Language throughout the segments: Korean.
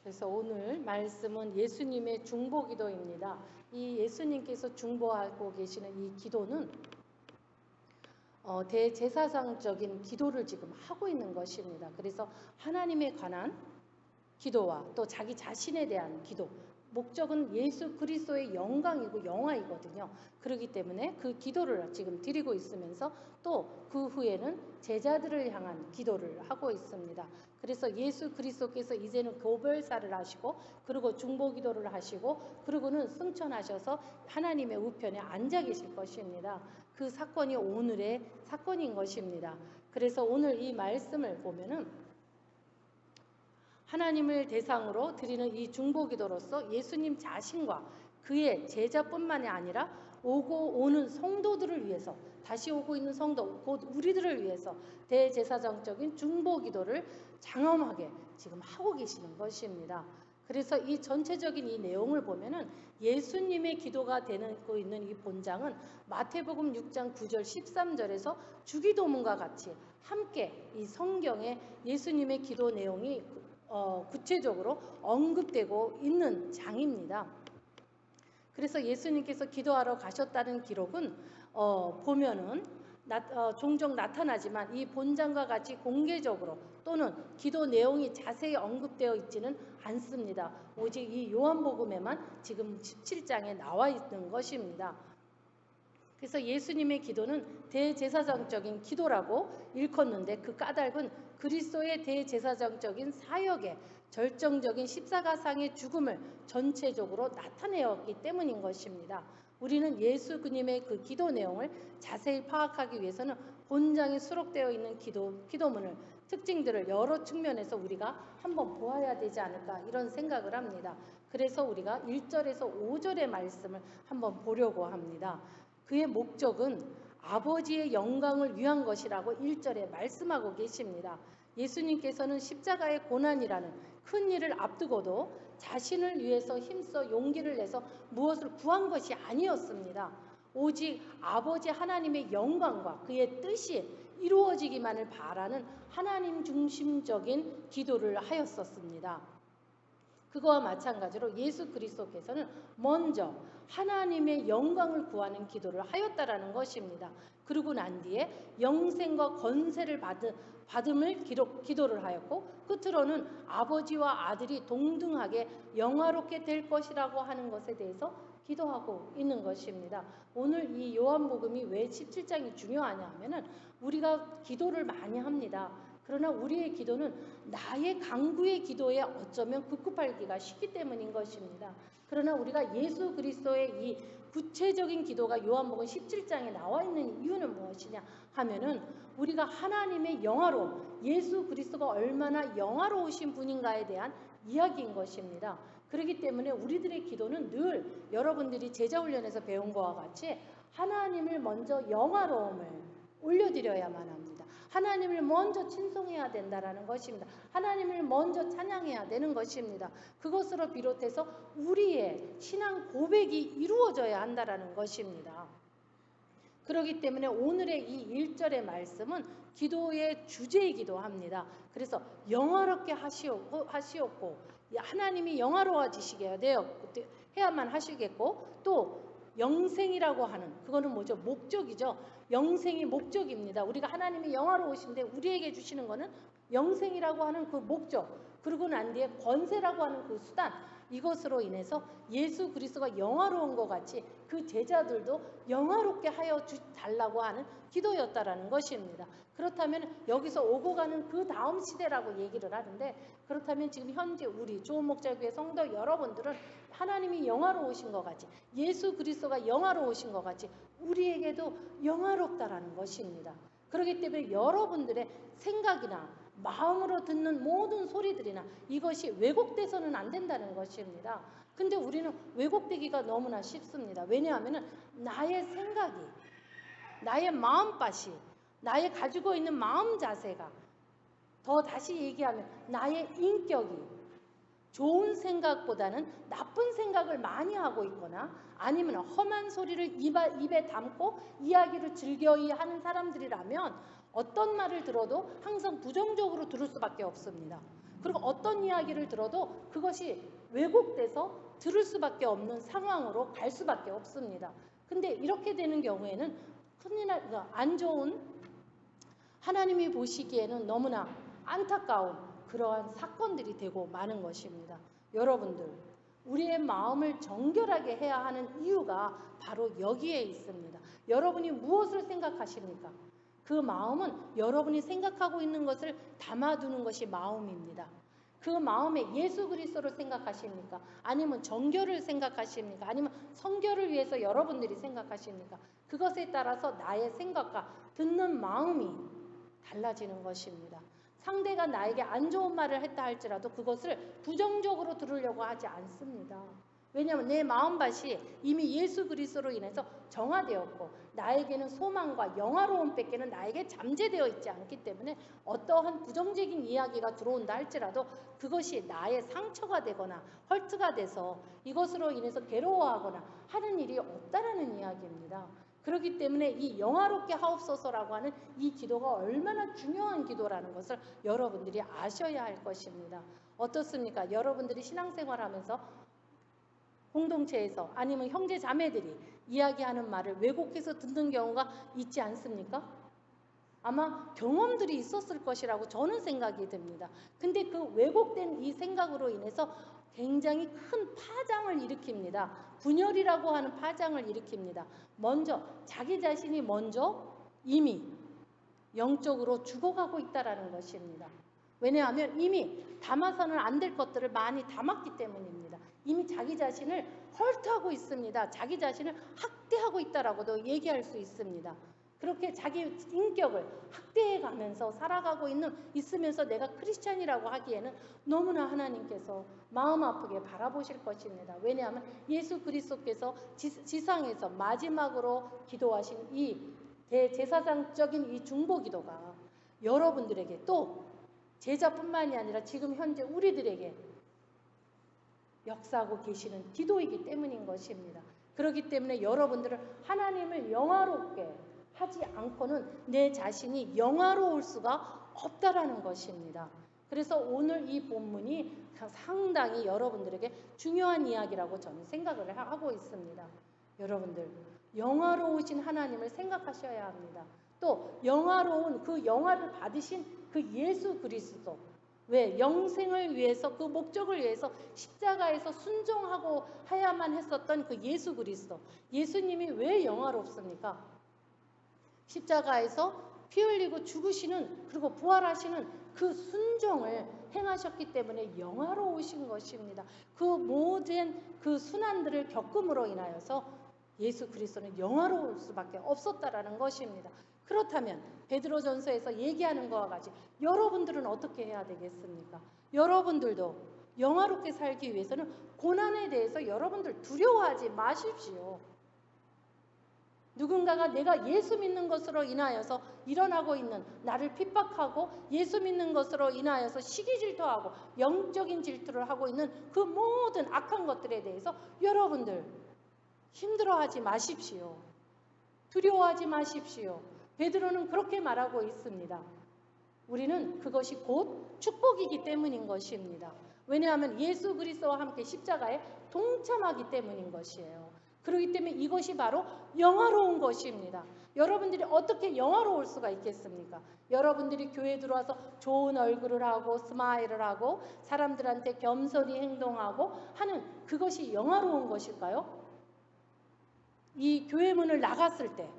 그래서 오늘 말씀은 예수님의 중보기도입니다. 이 예수님께서 중보하고 계시는 이 기도는 대제사장적인 기도를 지금 하고 있는 것입니다. 그래서 하나님에 관한 기도와 또 자기 자신에 대한 기도, 목적은 예수 그리스도의 영광이고 영화이거든요. 그렇기 때문에 그 기도를 지금 드리고 있으면서 또 그 후에는 제자들을 향한 기도를 하고 있습니다. 그래서 예수 그리스도께서 이제는 교별사를 하시고 그리고 중보기도를 하시고 그리고는 승천하셔서 하나님의 우편에 앉아 계실 것입니다. 그 사건이 오늘의 사건인 것입니다. 그래서 오늘 이 말씀을 보면은 하나님을 대상으로 드리는 이 중보기도로서 예수님 자신과 그의 제자뿐만이 아니라 오고 오는 성도들을 위해서, 다시 오고 있는 성도 곧 우리들을 위해서 대제사장적인 중보기도를 장엄하게 지금 하고 계시는 것입니다. 그래서 이 전체적인 이 내용을 보면은 예수님의 기도가 되고 있는 이 본장은 마태복음 6장 9절 13절에서 주기도문과 같이 함께 이 성경에 예수님의 기도 내용이 구체적으로 언급되고 있는 장입니다. 그래서 예수님께서 기도하러 가셨다는 기록은 보면은 종종 나타나지만 이 본장과 같이 공개적으로 또는 기도 내용이 자세히 언급되어 있지는 않습니다. 오직 이 요한복음에만 지금 17장에 나와 있는 것입니다. 그래서 예수님의 기도는 대제사장적인 기도라고 일컫는데 그 까닭은 그리스도의 대제사장적인 사역의 절정적인 십자가상의 죽음을 전체적으로 나타내었기 때문인 것입니다. 우리는 예수 그님의 그 기도 내용을 자세히 파악하기 위해서는 본장에 수록되어 있는 기도문을 특징들을 여러 측면에서 우리가 한번 보아야 되지 않을까 이런 생각을 합니다. 그래서 우리가 1절에서 5절의 말씀을 한번 보려고 합니다. 그의 목적은 아버지의 영광을 위한 것이라고 1절에 말씀하고 계십니다. 예수님께서는 십자가의 고난이라는 큰 일을 앞두고도 자신을 위해서 힘써 용기를 내서 무엇을 구한 것이 아니었습니다. 오직 아버지 하나님의 영광과 그의 뜻이 이루어지기만을 바라는 하나님 중심적인 기도를 하였었습니다. 그거와 마찬가지로 예수 그리스도께서는 먼저 하나님의 영광을 구하는 기도를 하였다라는 것입니다. 그러고 난 뒤에 영생과 권세를 받음을 기도를 하였고 끝으로는 아버지와 아들이 동등하게 영화롭게 될 것이라고 하는 것에 대해서 기도하고 있는 것입니다. 오늘 이 요한복음이 왜 17장이 중요하냐 하면은 우리가 기도를 많이 합니다. 그러나 우리의 기도는 나의 강구의 기도에 어쩌면 급급하기가 쉽기 때문인 것입니다. 그러나 우리가 예수 그리스도의 이 구체적인 기도가 요한복음 17장에 나와 있는 이유는 무엇이냐 하면은 우리가 하나님의 영화로움, 예수 그리스도가 얼마나 영화로우신 분인가에 대한 이야기인 것입니다. 그렇기 때문에 우리들의 기도는 늘 여러분들이 제자훈련에서 배운 것과 같이 하나님을 먼저 영화로움을 올려드려야만 합니다. 하나님을 먼저 칭송해야 된다라는 것입니다. 하나님을 먼저 찬양해야 되는 것입니다. 그것으로 비롯해서 우리의 신앙 고백이 이루어져야 한다라는 것입니다. 그렇기 때문에 오늘의 이 1절의 말씀은 기도의 주제이기도 합니다. 그래서 영화롭게 하시옵고 하나님이 영화로워지시게 해야만 하시겠고 또 영생이라고 하는 그거는 뭐죠? 목적이죠. 영생이 목적입니다. 우리가 하나님이 영화로우신데 우리에게 주시는 거는 영생이라고 하는 그 목적, 그러고 난 뒤에 권세라고 하는 그 수단, 이것으로 인해서 예수 그리스도가 영화로운 것 같이 그 제자들도 영화롭게 하여 달라고 하는 기도였다라는 것입니다. 그렇다면 여기서 오고 가는 그 다음 시대라고 얘기를 하는데, 그렇다면 지금 현재 우리 좋은 목자교회 성도 여러분들은 하나님이 영화로우신 것 같이, 예수 그리스도가 영화로우신 것 같이 우리에게도 영화롭다라는 것입니다. 그렇기 때문에 여러분들의 생각이나 마음으로 듣는 모든 소리들이나 이것이 왜곡돼서는 안 된다는 것입니다. 근데 우리는 왜곡되기가 너무나 쉽습니다. 왜냐하면 나의 생각이, 나의 마음밭이, 나의 가지고 있는 마음 자세가, 더 다시 얘기하면 나의 인격이 좋은 생각보다는 나쁜 생각을 많이 하고 있거나 아니면 험한 소리를 입에 담고 이야기를 즐겨이 하는 사람들이라면 어떤 말을 들어도 항상 부정적으로 들을 수밖에 없습니다. 그리고 어떤 이야기를 들어도 그것이 왜곡돼서 들을 수밖에 없는 상황으로 갈 수밖에 없습니다. 근데 이렇게 되는 경우에는 큰일 안 좋은, 하나님이 보시기에는 너무나 안타까운 그러한 사건들이 되고 마는 것입니다. 여러분들, 우리의 마음을 정결하게 해야 하는 이유가 바로 여기에 있습니다. 여러분이 무엇을 생각하십니까? 그 마음은 여러분이 생각하고 있는 것을 담아두는 것이 마음입니다. 그 마음에 예수 그리스도를 생각하십니까? 아니면 정결을 생각하십니까? 아니면 성결을 위해서 여러분들이 생각하십니까? 그것에 따라서 나의 생각과 듣는 마음이 달라지는 것입니다. 상대가 나에게 안 좋은 말을 했다 할지라도 그것을 부정적으로 들으려고 하지 않습니다. 왜냐하면 내 마음밭이 이미 예수 그리스도로 인해서 정화되었고 나에게는 소망과 영화로움 밖에는 나에게 잠재되어 있지 않기 때문에 어떠한 부정적인 이야기가 들어온다 할지라도 그것이 나의 상처가 되거나 헐트가 돼서 이것으로 인해서 괴로워하거나 하는 일이 없다라는 이야기입니다. 그렇기 때문에 이 영화롭게 하옵소서라고 하는 이 기도가 얼마나 중요한 기도라는 것을 여러분들이 아셔야 할 것입니다. 어떻습니까? 여러분들이 신앙생활하면서 공동체에서 아니면 형제 자매들이 이야기하는 말을 왜곡해서 듣는 경우가 있지 않습니까? 아마 경험들이 있었을 것이라고 저는 생각이 듭니다. 근데 그 왜곡된 이 생각으로 인해서 굉장히 큰 파장을 일으킵니다. 분열이라고 하는 파장을 일으킵니다. 먼저 자기 자신이 먼저 이미 영적으로 죽어가고 있다는 것입니다. 왜냐하면 이미 담아서는 안 될 것들을 많이 담았기 때문입니다. 이미 자기 자신을 헐트하고 있습니다. 자기 자신을 학대하고 있다라고도 얘기할 수 있습니다. 그렇게 자기 인격을 학대해 가면서 살아가고 있으면서 내가 크리스찬이라고 하기에는 너무나 하나님께서 마음 아프게 바라보실 것입니다. 왜냐하면 예수 그리스도께서 지상에서 마지막으로 기도하신 이 대제사장적인 이 중보기도가 여러분들에게 또 제자뿐만이 아니라 지금 현재 우리들에게 역사하고 계시는 기도이기 때문인 것입니다. 그렇기 때문에 여러분들은 하나님을 영화롭게 하지 않고는 내 자신이 영화로울 수가 없다라는 것입니다. 그래서 오늘 이 본문이 상당히 여러분들에게 중요한 이야기라고 저는 생각을 하고 있습니다. 여러분들, 영화로우신 하나님을 생각하셔야 합니다. 또 영화로운 그 영화를 받으신 그 예수 그리스도, 왜 영생을 위해서 그 목적을 위해서 십자가에서 순종하고 해야만 했었던 그 예수 그리스도, 예수님이 왜 영화롭습니까? 십자가에서 피 흘리고 죽으시는 그리고 부활하시는 그 순종을 행하셨기 때문에 영화로우신 것입니다. 그 모든 그 순환들을 겪음으로 인하여서 예수 그리스도는 영화로울 수밖에 없었다라는 것입니다. 그렇다면 베드로전서에서 얘기하는 것과 같이 여러분들은 어떻게 해야 되겠습니까? 여러분들도 영화롭게 살기 위해서는 고난에 대해서 여러분들 두려워하지 마십시오. 누군가가 내가 예수 믿는 것으로 인하여서 일어나고 있는 나를 핍박하고 예수 믿는 것으로 인하여서 시기 질투하고 영적인 질투를 하고 있는 그 모든 악한 것들에 대해서 여러분들 힘들어하지 마십시오. 두려워하지 마십시오. 베드로는 그렇게 말하고 있습니다. 우리는 그것이 곧 축복이기 때문인 것입니다. 왜냐하면 예수 그리스도와 함께 십자가에 동참하기 때문인 것이에요. 그렇기 때문에 이것이 바로 영화로운 것입니다. 여러분들이 어떻게 영화로울 수가 있겠습니까? 여러분들이 교회에 들어와서 좋은 얼굴을 하고 스마일을 하고 사람들한테 겸손히 행동하고 하는 그것이 영화로운 것일까요? 이 교회 문을 나갔을 때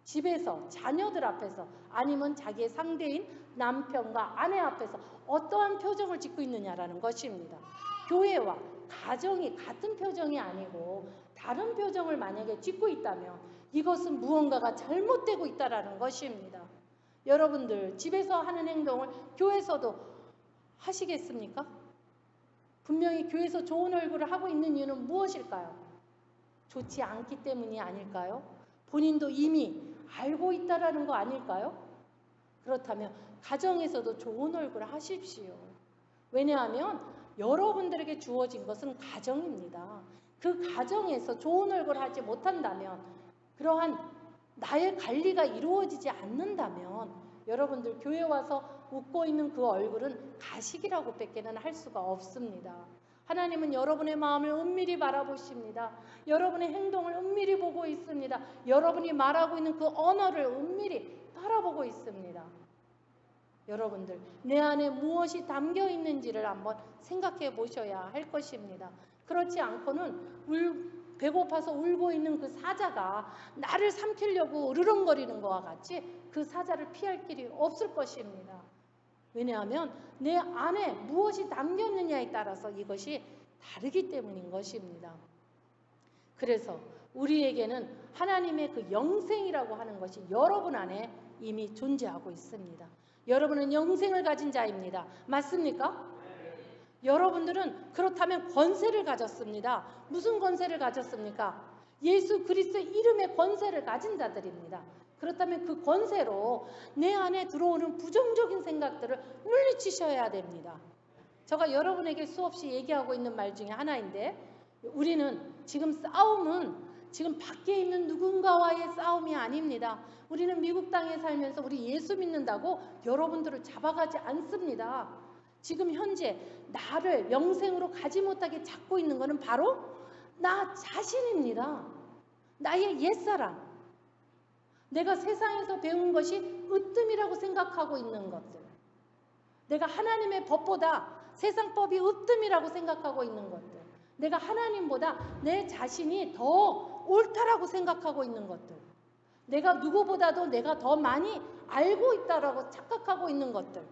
집에서 자녀들 앞에서 아니면 자기의 상대인 남편과 아내 앞에서 어떠한 표정을 짓고 있느냐라는 것입니다. 교회와 가정이 같은 표정이 아니고 다른 표정을 만약에 짓고 있다면 이것은 무언가가 잘못되고 있다는 것입니다. 여러분들 집에서 하는 행동을 교회에서도 하시겠습니까? 분명히 교회에서 좋은 얼굴을 하고 있는 이유는 무엇일까요? 좋지 않기 때문이 아닐까요? 본인도 이미 알고 있다라는 거 아닐까요? 그렇다면 가정에서도 좋은 얼굴을 하십시오. 왜냐하면 여러분들에게 주어진 것은 가정입니다. 그 가정에서 좋은 얼굴을 하지 못한다면, 그러한 나의 관리가 이루어지지 않는다면 여러분들 교회 와서 웃고 있는 그 얼굴은 가식이라고 밖에는 할 수가 없습니다. 하나님은 여러분의 마음을 은밀히 바라보십니다. 여러분의 행동을 은밀히 보고 있습니다. 여러분이 말하고 있는 그 언어를 은밀히 바라보고 있습니다. 여러분들, 내 안에 무엇이 담겨 있는지를 한번 생각해 보셔야 할 것입니다. 그렇지 않고는 배고파서 울고 있는 그 사자가 나를 삼키려고 으르렁거리는 것과 같이 그 사자를 피할 길이 없을 것입니다. 왜냐하면 내 안에 무엇이 담겼느냐에 따라서 이것이 다르기 때문인 것입니다. 그래서 우리에게는 하나님의 그 영생이라고 하는 것이 여러분 안에 이미 존재하고 있습니다. 여러분은 영생을 가진 자입니다. 맞습니까? 여러분들은 그렇다면 권세를 가졌습니다. 무슨 권세를 가졌습니까? 예수 그리스도의 이름의 권세를 가진 자들입니다. 그렇다면 그 권세로 내 안에 들어오는 부정적인 생각들을 물리치셔야 됩니다. 제가 여러분에게 수없이 얘기하고 있는 말 중에 하나인데, 우리는 지금 싸움은 지금 밖에 있는 누군가와의 싸움이 아닙니다. 우리는 미국 땅에 살면서 우리 예수 믿는다고 여러분들을 잡아가지 않습니다. 지금 현재 나를 영생으로 가지 못하게 잡고 있는 것은 바로 나 자신입니다. 나의 옛사람. 내가 세상에서 배운 것이 으뜸이라고 생각하고 있는 것들. 내가 하나님의 법보다 세상 법이 으뜸이라고 생각하고 있는 것들. 내가 하나님보다 내 자신이 더 옳다라고 생각하고 있는 것들. 내가 누구보다도 내가 더 많이 알고 있다라고 착각하고 있는 것들.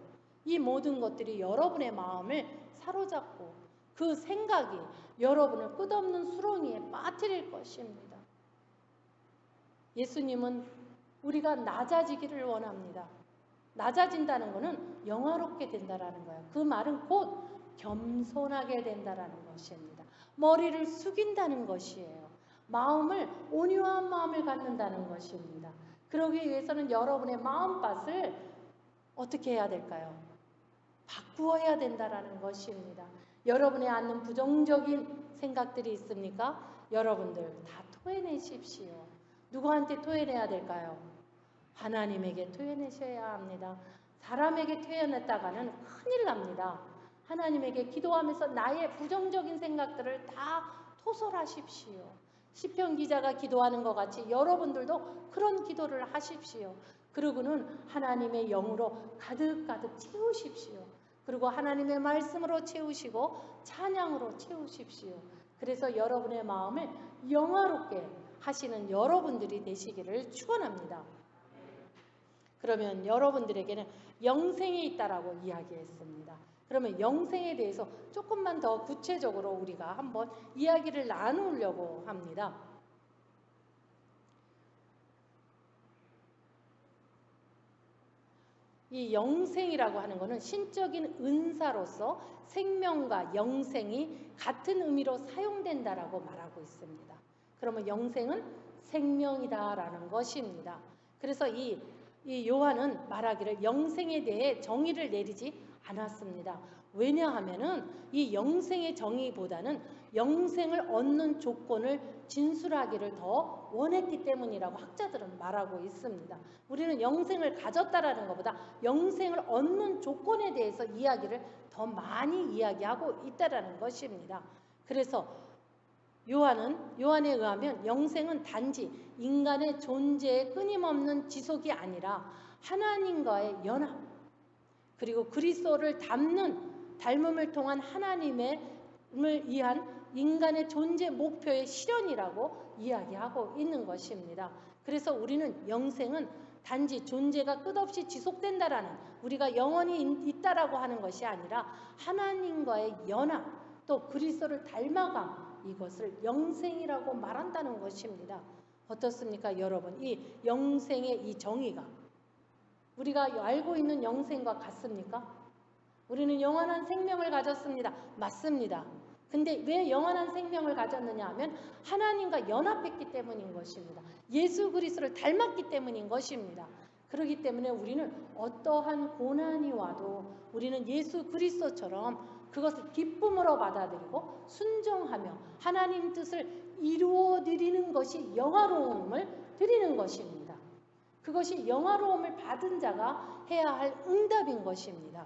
이 모든 것들이 여러분의 마음을 사로잡고 그 생각이 여러분을 끝없는 수렁이에 빠뜨릴 것입니다. 예수님은 우리가 낮아지기를 원합니다. 낮아진다는 것은 영화롭게 된다라는 거예요. 그 말은 곧 겸손하게 된다라는 것입니다. 머리를 숙인다는 것이에요. 마음을 온유한 마음을 갖는다는 것입니다. 그러기 위해서는 여러분의 마음밭을 어떻게 해야 될까요? 바꾸어야 된다라는 것입니다. 여러분의 안는 부정적인 생각들이 있습니까? 여러분들 다 토해내십시오. 누구한테 토해내야 될까요? 하나님에게 토해내셔야 합니다. 사람에게 토해냈다가는 큰일 납니다. 하나님에게 기도하면서 나의 부정적인 생각들을 다 토설하십시오. 시편 기자가 기도하는 것 같이 여러분들도 그런 기도를 하십시오. 그리고는 하나님의 영으로 가득가득 채우십시오. 그리고 하나님의 말씀으로 채우시고 찬양으로 채우십시오. 그래서 여러분의 마음을 영화롭게 하시는 여러분들이 되시기를 축원합니다. 그러면 여러분들에게는 영생이 있다라고 이야기했습니다. 그러면 영생에 대해서 조금만 더 구체적으로 우리가 한번 이야기를 나누려고 합니다. 이 영생이라고 하는 것은 신적인 은사로서 생명과 영생이 같은 의미로 사용된다라고 말하고 있습니다. 그러면 영생은 생명이다라는 것입니다. 그래서 이 요한은 말하기를 영생에 대해 정의를 내리지 않았습니다. 왜냐하면은 이 영생의 정의보다는 영생을 얻는 조건을 진술하기를 더 원했기 때문이라고 학자들은 말하고 있습니다. 우리는 영생을 가졌다라는 것보다 영생을 얻는 조건에 대해서 이야기를 더 많이 이야기하고 있다라는 것입니다. 그래서 요한에 의하면 영생은 단지 인간의 존재의 끊임없는 지속이 아니라 하나님과의 연합, 그리고 그리스도를 닮음을 통한 하나님을 위한 인간의 존재 목표의 실현이라고 이야기하고 있는 것입니다. 그래서 우리는 영생은 단지 존재가 끝없이 지속된다라는, 우리가 영원히 있다라고 하는 것이 아니라 하나님과의 연합, 또 그리스도를 닮아감, 이것을 영생이라고 말한다는 것입니다. 어떻습니까, 여러분? 이 영생의 이 정의가 우리가 알고 있는 영생과 같습니까? 우리는 영원한 생명을 가졌습니다. 맞습니다. 근데 왜 영원한 생명을 가졌느냐 하면 하나님과 연합했기 때문인 것입니다. 예수 그리스도를 닮았기 때문인 것입니다. 그렇기 때문에 우리는 어떠한 고난이 와도 우리는 예수 그리스도처럼 그것을 기쁨으로 받아들이고 순종하며 하나님 뜻을 이루어 드리는 것이 영화로움을 드리는 것입니다. 그것이 영화로움을 받은 자가 해야 할 응답인 것입니다.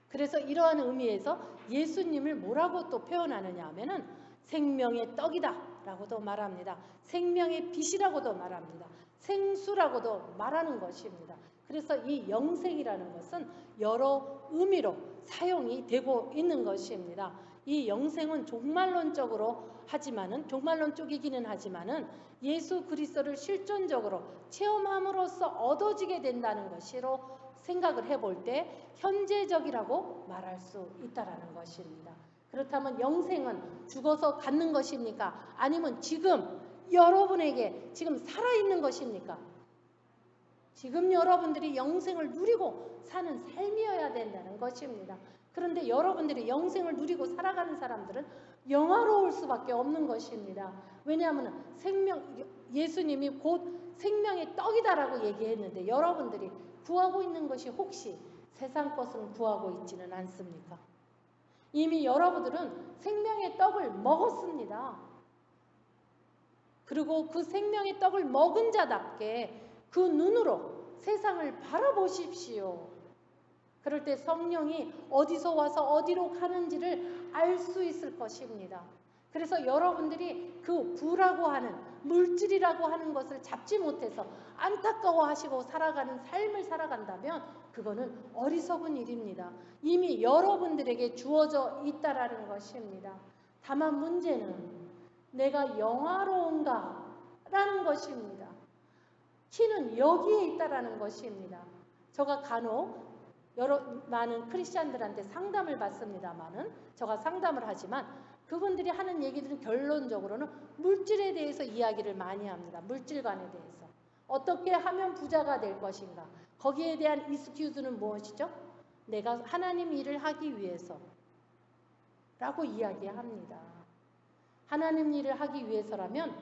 그래서 이러한 의미에서 예수님을 뭐라고 또 표현하느냐 하면은 생명의 떡이다 라고도 말합니다. 생명의 빛이라고도 말합니다. 생수라고도 말하는 것입니다. 그래서 이 영생이라는 것은 여러 의미로 사용이 되고 있는 것입니다. 이 영생은 종말론적으로 하지만은, 종말론 쪽이기는 하지만은 예수 그리스도를 실존적으로 체험함으로써 얻어지게 된다는 것으로 생각을 해볼 때 현재적이라고 말할 수 있다라는 것입니다. 그렇다면 영생은 죽어서 갖는 것입니까? 아니면 지금 여러분에게 지금 살아있는 것입니까? 지금 여러분들이 영생을 누리고 사는 삶이어야 된다는 것입니다. 그런데 여러분들이 영생을 누리고 살아가는 사람들은 영화로울 수밖에 없는 것입니다. 왜냐하면 예수님이 곧 생명의 떡이다라고 얘기했는데 여러분들이 구하고 있는 것이 혹시 세상 것은 구하고 있지는 않습니까? 이미 여러분들은 생명의 떡을 먹었습니다. 그리고 그 생명의 떡을 먹은 자답게 그 눈으로 세상을 바라보십시오. 그럴 때 성령이 어디서 와서 어디로 가는지를 알 수 있을 것입니다. 그래서 여러분들이 그 부라고 하는 물질이라고 하는 것을 잡지 못해서 안타까워하시고 살아가는 삶을 살아간다면 그거는 어리석은 일입니다. 이미 여러분들에게 주어져 있다라는 것입니다. 다만 문제는 내가 영화로운가 라는 것입니다. 키는 여기에 있다라는 것입니다. 제가 간혹 많은 크리스찬들한테 상담을 받습니다만은, 제가 상담을 하지만 그분들이 하는 얘기들은 결론적으로는 물질에 대해서 이야기를 많이 합니다. 물질관에 대해서. 어떻게 하면 부자가 될 것인가. 거기에 대한 이스큐즈는 무엇이죠? 내가 하나님 일을 하기 위해서 라고 이야기합니다. 하나님 일을 하기 위해서라면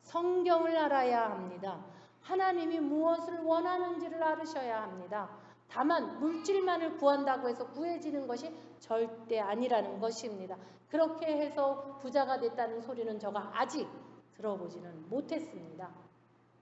성경을 알아야 합니다. 하나님이 무엇을 원하는지를 알으셔야 합니다. 다만 물질만을 구한다고 해서 구해지는 것이 절대 아니라는 것입니다. 그렇게 해서 부자가 됐다는 소리는 제가 아직 들어보지는 못했습니다.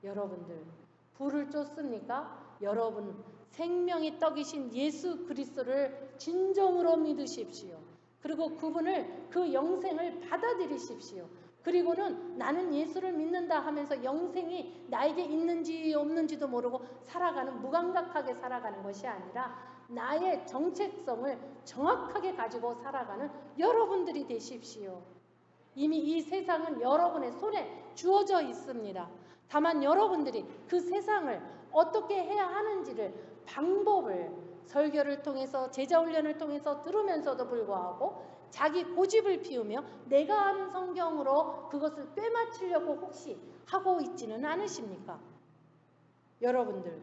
여러분들 부를 쫓습니까? 여러분 생명의 떡이신 예수 그리스도를 진정으로 믿으십시오. 그리고 그분을, 그 영생을 받아들이십시오. 그리고는 나는 예수를 믿는다 하면서 영생이 나에게 있는지 없는지도 모르고 살아가는, 무감각하게 살아가는 것이 아니라 나의 정체성을 정확하게 가지고 살아가는 여러분들이 되십시오. 이미 이 세상은 여러분의 손에 주어져 있습니다. 다만 여러분들이 그 세상을 어떻게 해야 하는지를, 방법을 설교를 통해서, 제자훈련을 통해서 들으면서도 불구하고 자기 고집을 피우며 내가 아는 성경으로 그것을 꿰맞추려고 혹시 하고 있지는 않으십니까? 여러분들,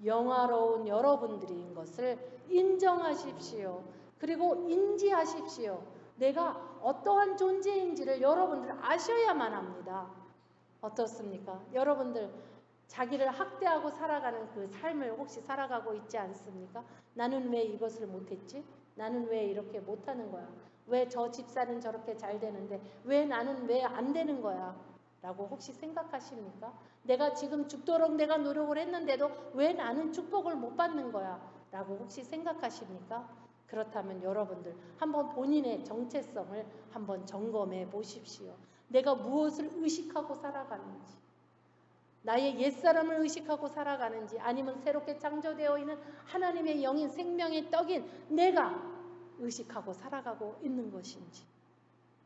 영화로운 여러분들인 것을 인정하십시오. 그리고 인지하십시오. 내가 어떠한 존재인지를 여러분들 아셔야만 합니다. 어떻습니까? 여러분들 자기를 학대하고 살아가는 그 삶을 혹시 살아가고 있지 않습니까? 나는 왜 이것을 못했지? 나는 왜 이렇게 못하는 거야? 왜 저 집사는 저렇게 잘 되는데 왜 나는 왜 안 되는 거야? 라고 혹시 생각하십니까? 내가 지금 죽도록 내가 노력을 했는데도 왜 나는 축복을 못 받는 거야? 라고 혹시 생각하십니까? 그렇다면 여러분들 한번 본인의 정체성을 한번 점검해 보십시오. 내가 무엇을 의식하고 살아가는지, 나의 옛사람을 의식하고 살아가는지, 아니면 새롭게 창조되어 있는 하나님의 영인 생명의 떡인 내가 의식하고 살아가고 있는 것인지,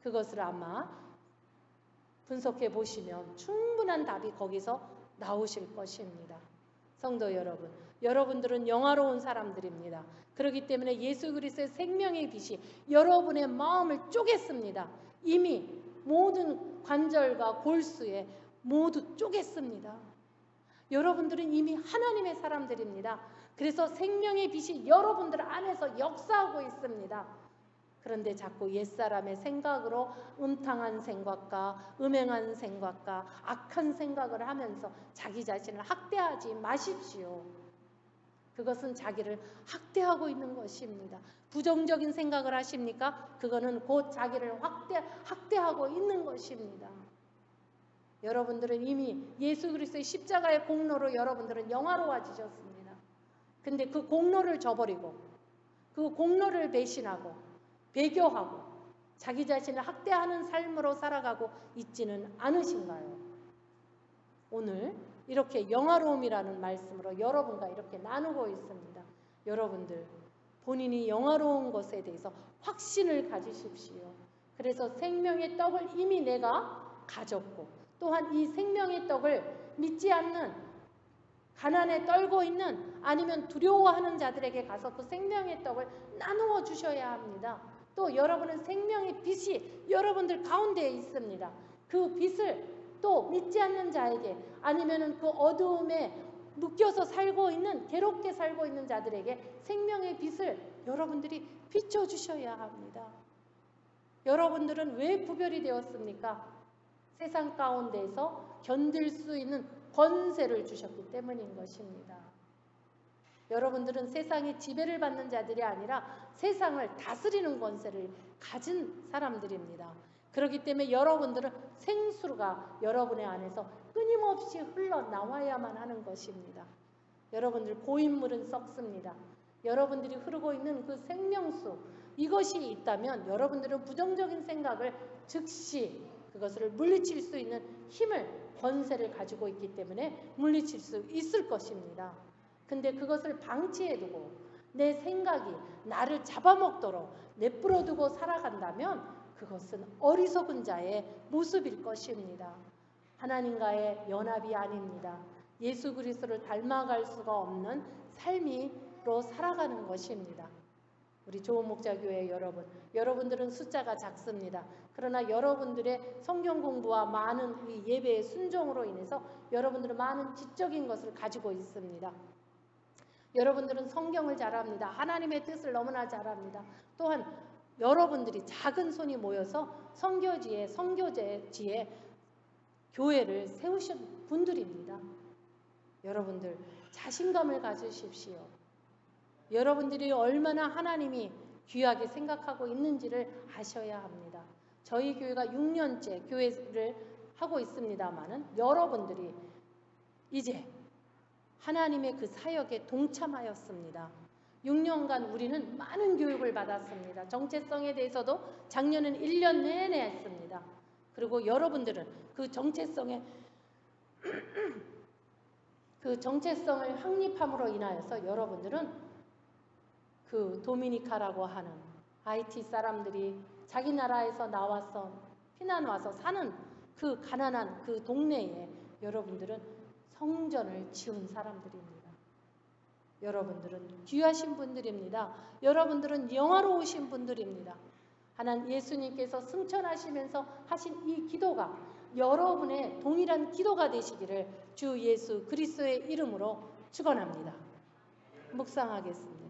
그것을 아마 분석해 보시면 충분한 답이 거기서 나오실 것입니다. 성도 여러분, 여러분들은 영화로운 사람들입니다. 그렇기 때문에 예수 그리스도의 생명의 빛이 여러분의 마음을 쪼갰습니다. 이미 모든 관절과 골수에 모두 쪼갰습니다. 여러분들은 이미 하나님의 사람들입니다. 그래서 생명의 빛이 여러분들 안에서 역사하고 있습니다. 그런데 자꾸 옛사람의 생각으로 음탕한 생각과 음행한 생각과 악한 생각을 하면서 자기 자신을 학대하지 마십시오. 그것은 자기를 학대하고 있는 것입니다. 부정적인 생각을 하십니까? 그거는 곧 자기를 학대하고 있는 것입니다. 여러분들은 이미 예수 그리스도의 십자가의 공로로 여러분들은 영화로워지셨습니다. 근데 그 공로를 저버리고 그 공로를 배신하고 배교하고 자기 자신을 학대하는 삶으로 살아가고 있지는 않으신가요? 오늘 이렇게 영화로움이라는 말씀으로 여러분과 이렇게 나누고 있습니다. 여러분들 본인이 영화로운 것에 대해서 확신을 가지십시오. 그래서 생명의 떡을 이미 내가 가졌고 또한 이 생명의 떡을 믿지 않는 가난에 떨고 있는 아니면 두려워하는 자들에게 가서 그 생명의 떡을 나누어 주셔야 합니다. 또 여러분은 생명의 빛이 여러분들 가운데에 있습니다. 그 빛을 또 믿지 않는 자에게 아니면 그 어두움에 묶여서 살고 있는 괴롭게 살고 있는 자들에게 생명의 빛을 여러분들이 비춰주셔야 합니다. 여러분들은 왜 구별이 되었습니까? 세상 가운데에서 견딜 수 있는 권세를 주셨기 때문인 것입니다. 여러분들은 세상의 지배를 받는 자들이 아니라 세상을 다스리는 권세를 가진 사람들입니다. 그렇기 때문에 여러분들은 생수가 여러분의 안에서 끊임없이 흘러나와야만 하는 것입니다. 여러분들 고인물은 썩습니다. 여러분들이 흐르고 있는 그 생명수 이것이 있다면 여러분들은 부정적인 생각을 즉시 그것을 물리칠 수 있는 힘을 권세를 가지고 있기 때문에 물리칠 수 있을 것입니다. 근데 그것을 방치해두고 내 생각이 나를 잡아먹도록 내버려두고 살아간다면 그것은 어리석은 자의 모습일 것입니다. 하나님과의 연합이 아닙니다. 예수 그리스도를 닮아갈 수가 없는 삶으로 살아가는 것입니다. 우리 좋은 목자교회 여러분, 여러분들은 숫자가 작습니다. 그러나 여러분들의 성경 공부와 많은 이 예배의 순종으로 인해서 여러분들은 많은 지적인 것을 가지고 있습니다. 여러분들은 성경을 잘 압니다. 하나님의 뜻을 너무나 잘 압니다. 또한 여러분들이 작은 손이 모여서 선교지에 교회를 세우신 분들입니다. 여러분들 자신감을 가지십시오. 여러분들이 얼마나 하나님이 귀하게 생각하고 있는지를 아셔야 합니다. 저희 교회가 6년째 교회를 하고 있습니다마는 여러분들이 이제 하나님의 그 사역에 동참하였습니다. 6년간 우리는 많은 교육을 받았습니다. 정체성에 대해서도 작년은 1년 내내 했습니다. 그리고 여러분들은 그 정체성을 확립함으로 인하여서 여러분들은 그 도미니카라고 하는 하이티 사람들이 자기 나라에서 나와서 피난 와서 사는 그 가난한 그 동네에 여러분들은 성전을 지은 사람들입니다. 여러분들은 귀하신 분들입니다. 여러분들은 영화로우신 분들입니다. 하나님 예수님께서 승천하시면서 하신 이 기도가 여러분의 동일한 기도가 되시기를 주 예수 그리스도의 이름으로 축원합니다. 묵상하겠습니다.